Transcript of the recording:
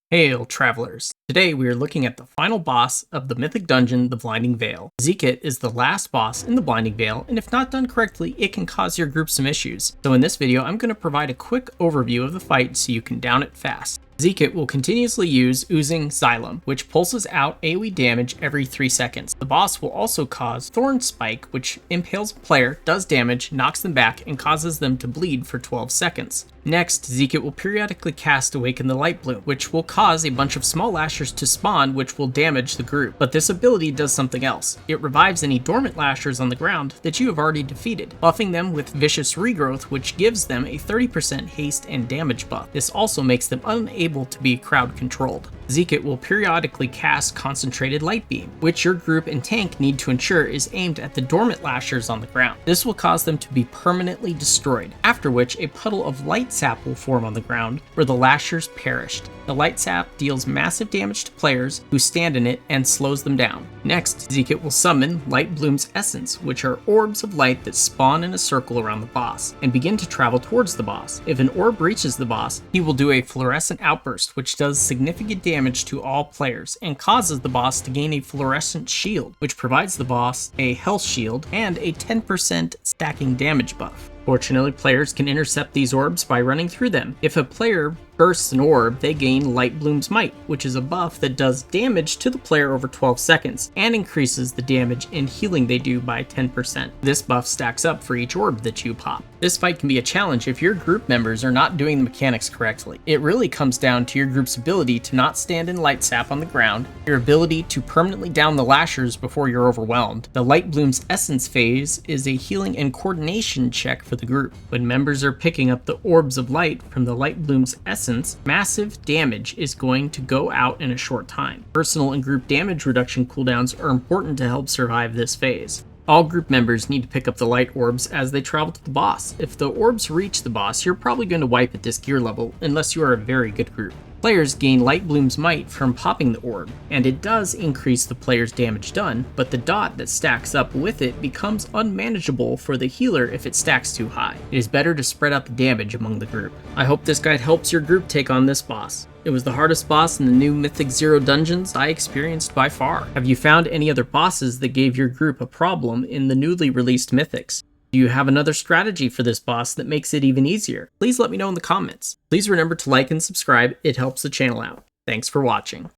Hail, travelers! Today we are looking at the final boss of the mythic dungeon, the Blinding Vale. Ziekket is the last boss in the Blinding Vale, and if not done correctly, it can cause your group some issues. So in this video, I'm going to provide a quick overview of the fight so you can down it fast. Ziekket will continuously use oozing xylem, which pulses out AoE damage every 3 seconds. The boss will also cause Thorn Spike, which impales a player, does damage, knocks them back, and causes them to bleed for 12 seconds. Next, Ziekket will periodically cast Awaken the Lightbloom, which will cause a bunch of small lashers to spawn, which will damage the group. But this ability does something else. It revives any dormant lashers on the ground that you have already defeated, buffing them with vicious regrowth, which gives them a 30% haste and damage buff. This also makes them unable to be crowd controlled. Ziekket will periodically cast Concentrated Lightbeam, which your group and tank need to ensure is aimed at the dormant lashers on the ground. This will cause them to be permanently destroyed, after which a puddle of lightsap will form on the ground where the lashers perished. The lightsap deals massive damage to players who stand in it and slows them down. Next, Ziekket will summon Lightbloom Essence, which are orbs of light that spawn in a circle around the boss, and begin to travel towards the boss. If an orb reaches the boss, he will do a fluorescent outburst, which does significant damage to all players, and causes the boss to gain a fluorescent shield, which provides the boss a health shield and a 10% stacking damage buff. Fortunately, players can intercept these orbs by running through them. If a player bursts an orb, they gain Lightbloom's Might, which is a buff that does damage to the player over 12 seconds, and increases the damage and healing they do by 10%. This buff stacks up for each orb that you pop. This fight can be a challenge if your group members are not doing the mechanics correctly. It really comes down to your group's ability to not stand in lightsap on the ground, your ability to permanently down the lashers before you're overwhelmed. The Lightbloom's Essence phase is a healing and coordination check for the group. When members are picking up the orbs of light from the Lightbloom's Essence, massive damage is going to go out in a short time. Personal and group damage reduction cooldowns are important to help survive this phase. All group members need to pick up the light orbs as they travel to the boss. If the orbs reach the boss, you're probably going to wipe at this gear level unless you are a very good group. Players gain Lightbloom's Might from popping the orb, and it does increase the player's damage done, but the dot that stacks up with it becomes unmanageable for the healer if it stacks too high. It is better to spread out the damage among the group. I hope this guide helps your group take on this boss. It was the hardest boss in the new Mythic Zero dungeons I experienced by far. Have you found any other bosses that gave your group a problem in the newly released Mythics? Do you have another strategy for this boss that makes it even easier? Please let me know in the comments. Please remember to like and subscribe, it helps the channel out. Thanks for watching.